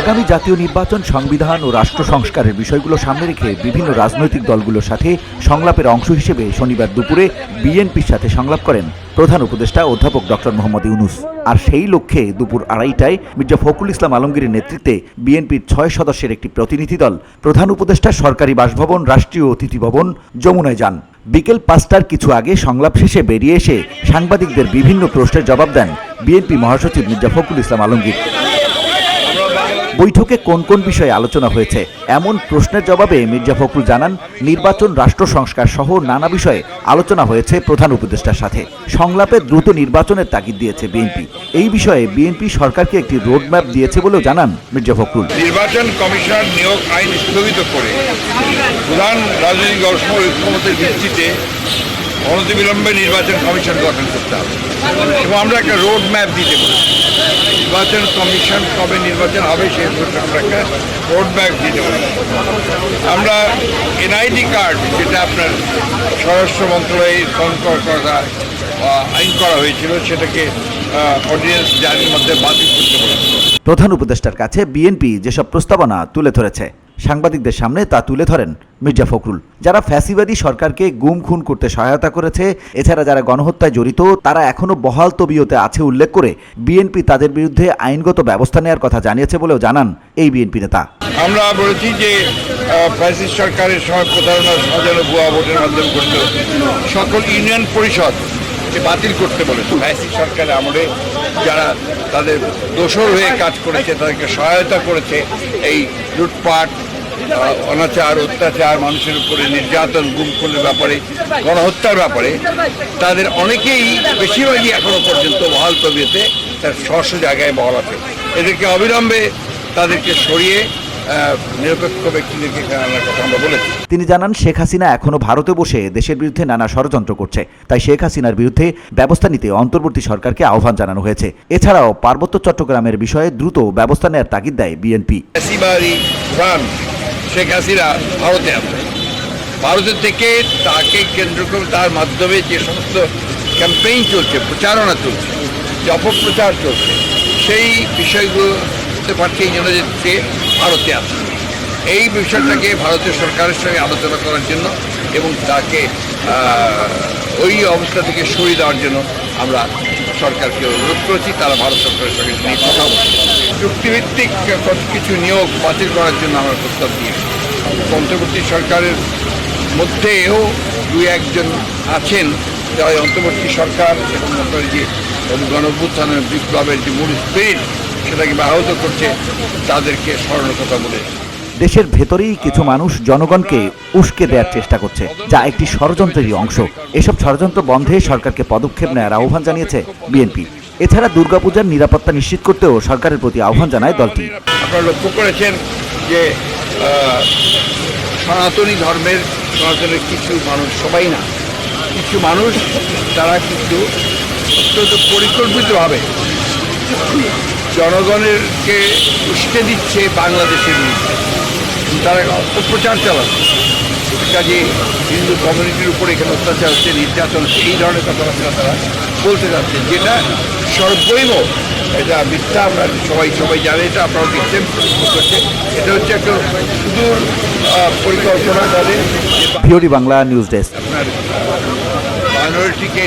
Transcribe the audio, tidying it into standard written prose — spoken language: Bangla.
আগামী জাতীয় নির্বাচন, সংবিধান ও রাষ্ট্র সংস্কারের বিষয়গুলো সামনে রেখে বিভিন্ন রাজনৈতিক দলগুলোর সাথে সংলাপের অংশ হিসেবে শনিবার দুপুরে বিএনপির সাথে সংলাপ করেন প্রধান উপদেষ্টা অধ্যাপক ডক্টর মোহাম্মদ ইউনূস। আর সেই লক্ষ্যে দুপুর 2:30টায় মির্জা ফখরুল ইসলাম আলমগীরের নেতৃত্বে বিএনপির 6 সদস্যের একটি প্রতিনিধি দল প্রধান উপদেষ্টার সরকারি বাসভবন রাষ্ট্রীয় অতিথি ভবন যমুনায় যান। বিকেল 5টার কিছু আগে সংলাপ শেষে বেরিয়ে এসে সাংবাদিকদের বিভিন্ন প্রশ্নের জবাব দেন বিএনপি মহাসচিব মির্জা ফখরুল ইসলাম আলমগীর। বৈঠকে কোন কোন বিষয়ে আলোচনা হয়েছে এমন প্রশ্নের জবাবে মির্জা ফখরুল জানান, নির্বাচন, রাষ্ট্র সংস্কার সহ নানা বিষয়ে আলোচনা হয়েছে প্রধান উপদেষ্টার সাথে। সংলাপে দ্রুত নির্বাচনের তাগিদ দিয়েছে বিএনপি। এই বিষয়ে বিএনপি সরকারকে একটি রোডম্যাপ দিয়েছে বলেও জানান মির্জা ফখরুল। নির্বাচন কমিশন নিয়োগ আইন স্থগিত করে প্রধান রাজনৈতিক দলসমূহ ঐক্যমতের ভিত্তিতে অনতিবিলম্বে নির্বাচন কমিশন গঠন করতে হবে এবং আমরা একটা রোড ম্যাপ দিতে পারি। নির্বাচন কমিশন কবে নির্বাচন হবে সেই আমরা একটা রোড ম্যাপ দিতে পারি। আমরা এনআইডি কার্ড, যেটা আপনার স্বরাষ্ট্র মন্ত্রণালয়ের করা আইন করা হয়েছিল, সেটাকে অর্ডিন্যান্স জারির মধ্যে বাতিল করতে পারি। প্রধান উপদেষ্টার কাছে বিএনপি যেসব প্রস্তাবনা তুলে ধরেছে, সাংবাদিকদের সামনে তা তুলে ধরেন মির্জা ফখরুল। যারা ফ্যাসিবাদী সরকারকে গুম খুন করতে সহায়তা করেছে, এছাড়া যারা গণহত্যায় জড়িত, তারা এখনো বহাল তবিয়তে আছে উল্লেখ করে বিএনপি তাদের বিরুদ্ধে আইনগত ব্যবস্থা নেওয়ার কথা জানিয়েছে বলেও জানান এই বিএনপি নেতা। আমরা বলেছি যে ফ্যাসিস্ট সরকারের সময় প্রতারণা, সাজানো ভুয়া ভোটের মাধ্যমে করতে সকল ইউনিয়ন পরিষদ বাতিল করতে বলেছে। ফ্যাসিস্ট সরকারের আমলে যারা তাদের দোষর হয়ে কাজ করেছে, তাদেরকে সহায়তা করেছে, এই লুটপাট, অনাচার, অত্যাচার, মানুষের উপরে নির্যাতন, গুম খুনের ব্যাপারে, গণহত্যার ব্যাপারে, তাদের অনেকেই, বেশিরভাগই এখনো পর্যন্ত বহাল তবিয়তে তার স্ব জায়গায় বহাল আছে। এদেরকে অবিলম্বে তাদেরকে সরিয়ে নিরপেক্ষ ব্যক্তিদেরকে আনার কথা আমরা বলেছি। তিনি জানান, শেখ হাসিনা এখনো ভারতে বসে দেশের বিরুদ্ধে নানা ষড়যন্ত্র করছে, তাই শেখ হাসিনার বিরুদ্ধে ব্যবস্থা নিতে অন্তর্বর্তী সরকারকে আহ্বান জানানো হয়েছে। এছাড়াও পার্বত্য চট্টগ্রামের বিষয়ে দ্রুত ব্যবস্থা নেওয়ার তাগিদ দেয় বিএনপি। শেখ হাসিনা ভারতে আছে, ভারতের থেকে তাকে কেন্দ্র করে তার মাধ্যমে যে সমস্ত ক্যাম্পেইন চলছে, প্রচারণা চলছে, যে অপপ্রচার চলছে, সেই বিষয়গুলো পারছে এই জন্য যে সে ভারতে আছে। এই বিষয়টাকে ভারতীয় সরকারের সঙ্গে আলোচনা করার জন্য এবং তাকে ওই অবস্থা থেকে সরিয়ে দেওয়ার জন্য আমরা সরকারকে অনুরোধ করেছি। তারা ভারত সরকারের সঙ্গে চুক্তিভিত্তিক কিছু নিয়োগ বাতিল করার জন্য আমরা প্রস্তাব দিয়েছি। অন্তর্বর্তী সরকারের মধ্যেও 2-1 জন আছেন যারা অন্তর্বর্তী সরকার এবং আপনার যে গণঅভ্যুত্থানের বিপ্লবের যে মূল স্পিরিট সেটাকে ব্যাহত করছে, তাদেরকে স্মরণের কথা বলে। দেশের ভেতরেই কিছু মানুষ জনগণকে উস্কে দেওয়ার চেষ্টা করছে, যা একটি ষড়যন্ত্রেরই অংশ। এসব ষড়যন্ত্র বন্ধে সরকারকে পদক্ষেপ নেওয়ার আহ্বান জানিয়েছে বিএনপি। এছাড়া দুর্গাপূজার নিরাপত্তা নিশ্চিত করতেও সরকারের প্রতি আহ্বান জানায় দলটি। আপনারা লক্ষ্য করেছেন যে সনাতনী ধর্মের কিছু মানুষ, সবাই না, কিছু মানুষ তারা কিন্তু অত্যন্ত পরিকল্পিতভাবে জনগণেরকে উস্কে দিচ্ছে বাংলাদেশের বিরুদ্ধে। তারা অপপ্রচার চালাচ্ছে, কাজে হিন্দু কমিউনিটির উপরে এখানে অত্যাচার হচ্ছে, নির্যাতন হচ্ছে, এই ধরনের কথাবার্তা তারা বলতে যাচ্ছে, যেটা সর্বৈব এটা মিথ্যা। আমরা সবাই জানে, এটা আপনারা দেখছেন করছে। এটা হচ্ছে একটা সুদূর পরিকল্পনা তাদের। VOD Bangla news desk. আপনার মাইনরিটিকে